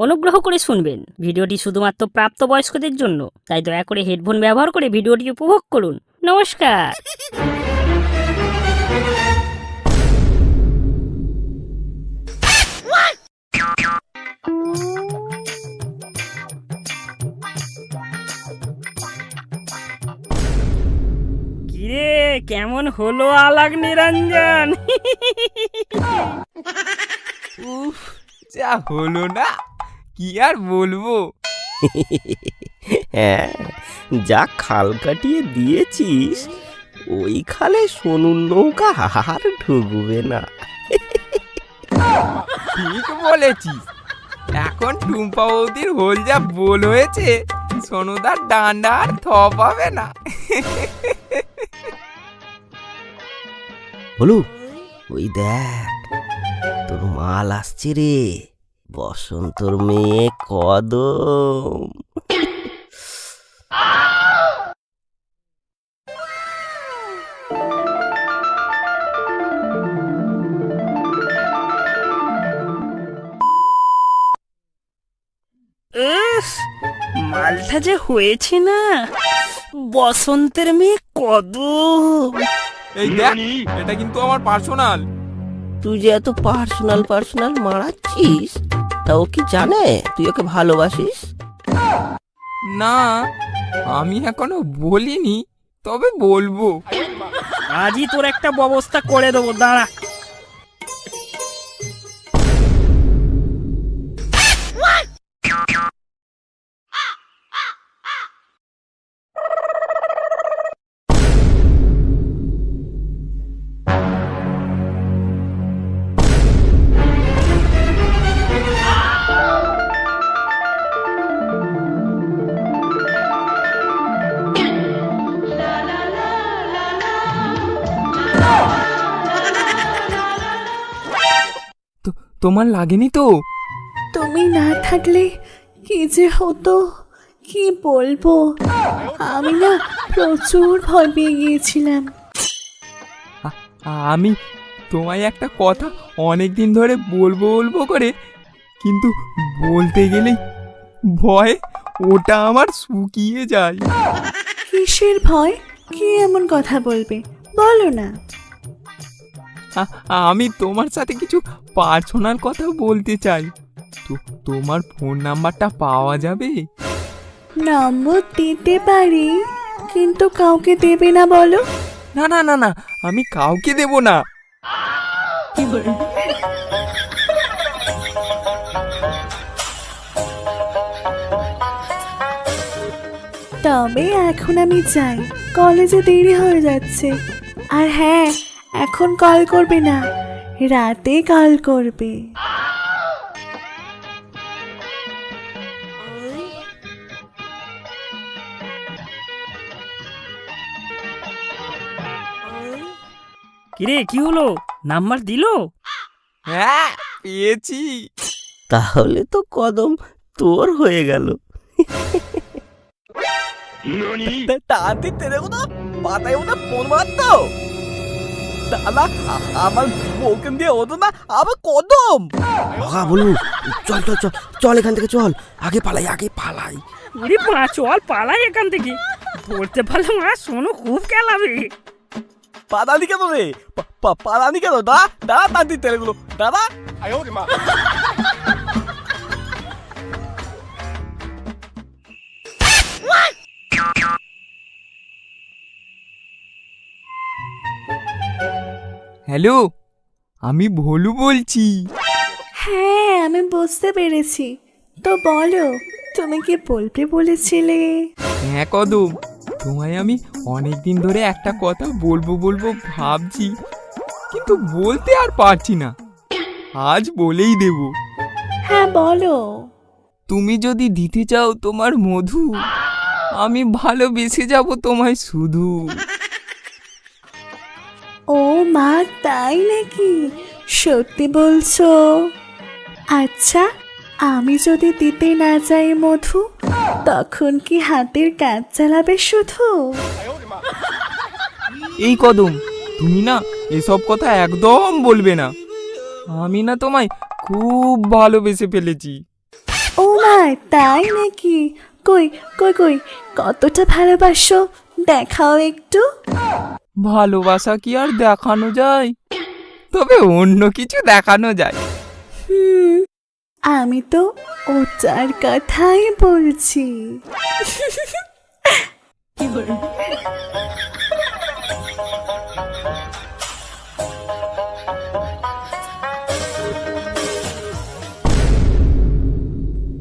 অনুগ্রহ করে শুনবেন, ভিডিওটি শুধুমাত্র প্রাপ্তবয়স্কদের জন্য, তাই দয়া করে হেডফোন ব্যবহার করে ভিডিওটি উপভোগ করুন। নমস্কার। কিরে, কেমন হলো আলাগ নিরঞ্জন? উফ, যা হলো না, কি আর বলবো। হ্যাঁ, যা খাল কাটিয়ে দিয়েছিস ওই খালে সোনুর নৌকা আর ঢুকবে না। ঠিক বলেছিস, এখন টুম্পা বৌদির হোল যা বোল হয়েছে, সোনুদার ডান্ডা আর থপ হবে না। বলু, ওই দেখ তোর মাল আসছে রে, বসন্তর মেয়ে কদম। উফ, মালটা যে হয়েছে না, বসন্তের মেয়ে কদম। এই দেখ, এটা কিন্তু আমার পার্সোনাল। তুই যে এত পার্সোনাল মারাচ্ছিস, তা ও কি জানে তুই ওকে ভালোবাসিস? না, আমি এখনো বলিনি, তবে বলবো। আজই তোর একটা ব্যবস্থা করে দেবো, দাঁড়া। তোমার লাগেনি তো? তুমি না থাকলে কি যে হতো, কি বলবো। আমি না প্রচুর ভয় পেয়ে গিয়েছিলাম। আমি তোমায় একটা কথা অনেক দিন ধরে বলবো করে, কিন্তু বলতে গেলেই ভয় ওটা আমার শুকিয়ে যায়। কিসের ভয়? কি এমন কথা বলবে, বলো না। আমি তোমার সাথে কিছু পার্সোনাল কথা বলতে চাই। তোমার ফোন নাম্বারটা পাওয়া যাবে? নম্বর দিতে পারি, কিন্তু কাউকে দেবে না বলো। না না না না, আমি কাউকে দেব না। তবে এখন আমি যাই, কলেজে দেরি হয়ে যাচ্ছে। আর হ্যাঁ, এখন কল করবে না, রাতে কল করবে। কিরে, কি হলো? নাম্বার দিলো? হ্যাঁ, পেয়েছি। তাহলে তো কদম তোর হয়ে গেল। তাতে তেরে না পাতায় ওটা ফোন মারতো দাদা, আমার বউকে দিয়ে হতো না আবার কদম। বলু, চল চল চল চল, এখান থেকে চল, আগে পালাই। উড়ি পা, চল পালাই এখান থেকে। বলতে পারলাম আর শোনো, খুব খেলাবে। পাদানি কেন রে, পাদানি কেন? দাদা তান্তি তেলেগুলো দাদা। হ্যালো, আমি ভোলু বলছি। হ্যাঁ, আমি বুঝতে পেরেছি। তো বলো, তুমি কি বলতে বলেছিলে? হ্যাঁ কদম, তোমায় আমি অনেক দিন ধরে একটা কথা বলবো ভাবছি, কিন্তু বলতে আর পারছি না। আজ বলেই দেব। হ্যাঁ বলো। তুমি যদি দিতে চাও তোমার মধু, আমি ভালোবেসে যাব তোমায় শুধু। ও মা, তাই নাকি? সত্যি বলছো? আচ্ছা, আমি যদি দিতে না চাই মধু, তখন কি হাতের কাজ চালাবে শুধু? এই কদম, তুমি না এসব কথা একদম বলবে না। আমি না তোমায় খুব ভালোবেসে ফেলেছি। ও মা, তাই নাকি? কই কই কই, কতটা ভালোবাসো দেখাও একটু। ভালোবাসা কি আর দেখানো যায়? তবে অন্য কিছু দেখানো যায়। আমি তো ওটার কথাই বলছি।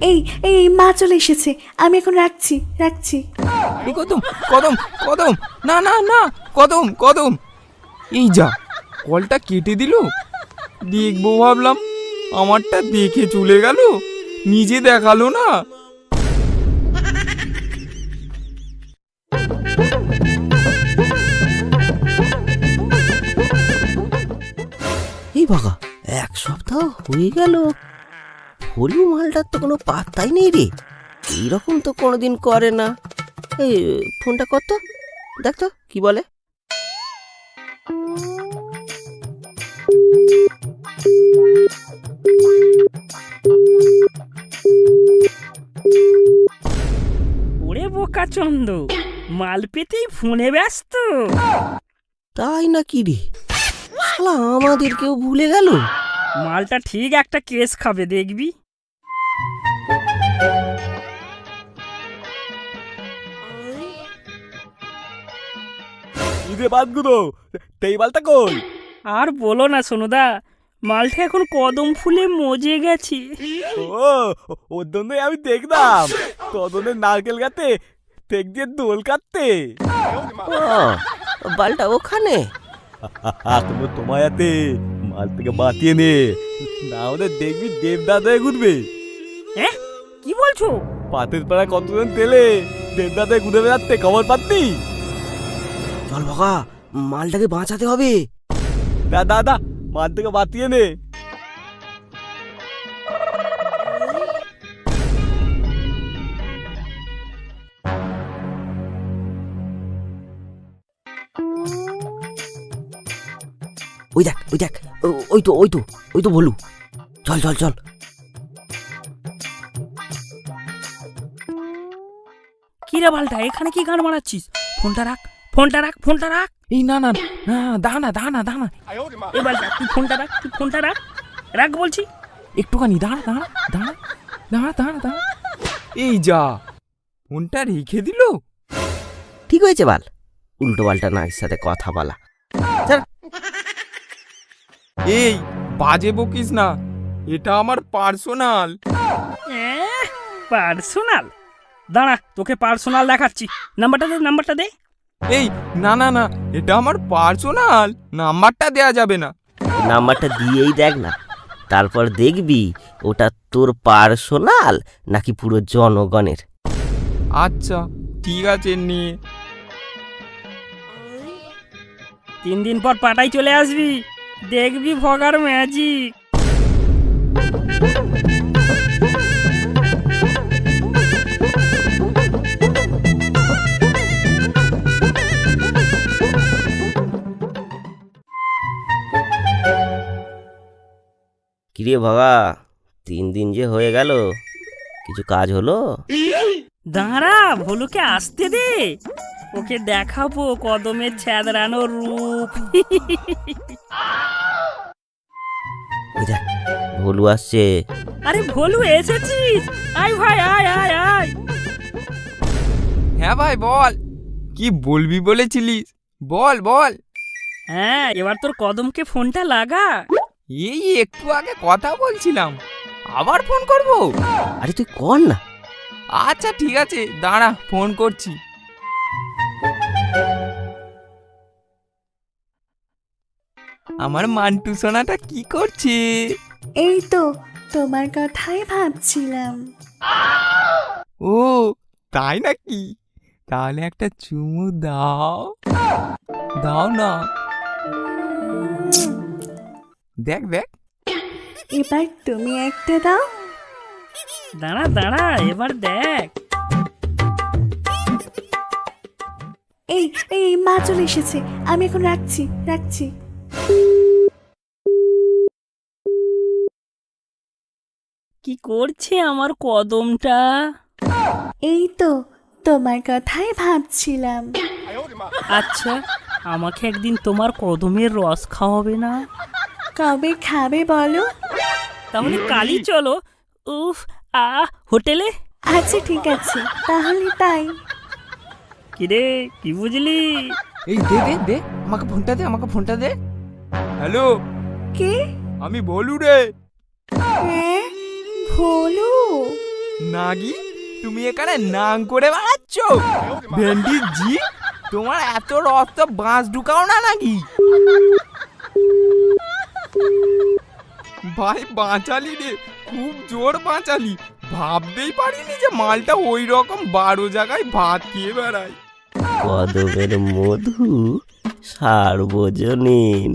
এই এই মা চলে এসেছে, আমি এখন রাখছি রাখছি। কদম কদম কদম, না না না, কদম কদম, এই যা, কলটা কেটে দিল। দেখবো ভাবলাম, আমারটা দেখে চলে গেল, নিজে দেখালো না। এই বাবা, 1 সপ্তাহ হয়ে গেল, ভলু মালটার তো কোনো পাত্তাই নেই রে। এইরকম তো কোনোদিন করে না। এই ফোনটা কর তো, দেখ তো কি বলে। ওরে বোকা চন্দ, মাল পেতেই ফোনে ব্যস্ত। তাই না কি রে, শালা আমাদেরকেও ভুলে গেল। মালটা ঠিক একটা কেস খাবে, দেখবি। ইরে বাদগুলো, তেই মালটা কই? আর বলো না সোনুদা, মালটা এখন কদম ফুলে মজে গেছে। ও, ওর জন্যই আমি দেখলাম তদনের নারকেল গাতে টেক দিয়ে দোল কাটতে। ও, বালটা ওখানে। এখনো তোমার হাতে, মাল থেকে বাতিয়ে নে, না হলে দেখবি দেবদাদা ঘুরবে। হ্যাঁ, কি বলছো? পাতের পাড়ায় কতজন তেলে দেবদাদা ঘুরে বেড়াচ্ছে, খবর পাচ্ছি। চল বাবা, মালটাকে বাঁচাতে হবে। দাদা, মাল থেকে বাতিয়ে নে। ওই দেখ, ওই দেখ, ওই তো বলু। চল চল চল। কি রে বালটা, এখানে কি গান মারাচ্ছিস? ফোনটা রাখ, ফোনটা রাখ, ফোনটা রাখ। এই না না না, দাঁড়া দাঁড়া দাঁড়া, এ বালটা, তুই ফোনটা রাখ, তুই ফোনটা রাখ, রাখ বলছি। একটুখানি দাঁড়া দাঁড়া দাঁড়া দাঁড়া দাঁড়া দাঁড়া, এই যা, ফোনটা রেখে দিল। ঠিক হয়েছে বাল, উল্টো পাল্টা নাইর সাথে কথা বলা। এই বাজে বকিস না, এটা আমার পার্সোনাল। পার্সোনাল? দাঁড়া, তোকে পার্সোনাল দেখাচ্ছি। নাম্বারটা দে, নাম্বারটা দে। এই না না না, এটা আমার পার্সোনাল, নাম্বারটা দেয়া যাবে না। নাম্বারটা দিয়েই দেখ না, তারপর দেখবি ওটা তোর পার্সোনাল নাকি পুরো জনগণের। আচ্ছা ঠিক আছে, নিয়ে 3 দিন পর পাটাই চলে আসবি, দেখবি ভগার ম্যাজিক। কিরে বাবা, 3 দিন যে হয়ে গেল, কিছু কাজ হলো? দাঁড়া, ভলুকে আসতে দে, ওকে দেখাবো কদমের ছ্যাদরানো রূপ। ওই দেখ, ভলু আসছে। আরে ভলু, এসেছিস? আয় ভাই, আয় আয় আয়। হ্যাঁ ভাই বল, কি বলবি বলেছিলিস, বল বল। হ্যাঁ, এবার তোর কদমকে ফোনটা লাগা। এই একটু আগে কথা বলছিলাম, আবার ফোন করব? আরে তুই কর না। আচ্ছা ঠিক আছে, দাঁড়া ফোন করছি। আমার মান্টু সোনাটা কি করছে? এই তো তোমার কথাই ভাবছিলাম। ও তাই নাকি? তাহলে একটা চুমু দাও, দাও না। দেখ দেখ, এবার তুমি একটা দাও। দাঁড়া দাঁড়া, এবার দেখ। এই এই মা চলে এসেছে, আমি এখন রাখছি রাখছি। কি করছে আমার কদমটা? এই তো তোমার কথাই ভাবছিলাম। আচ্ছা, আমাকে একদিন তোমার কদমের রস খাওয়াবে না? কবে খাবে বলো? তাহলে কালই চলো। উফ, হোটেলে। আচ্ছা ঠিক আছে, তাহলে তাই। কিরে, কি বুঝলি? এই দে দে দে, আমাকে ফোনটা দে। হ্যালো, কে? আমি বলু রে। হ্যাঁ, ভোলু। নাগি, তুমি এখানে নাং করে বেড়াচ্ছ? ভেন্ডি জি, তোমার এত রস তো বাঁশ ঢুকাও না নাকি? ভাই বাঁচালি রে, খুব জোর বাঁচালি। ভাবতেই পারিনি যে মালটা ওই রকম 12 জায়গায় ভাত খেয়ে বেড়ায়। কদমের মধু সার্বজনীন।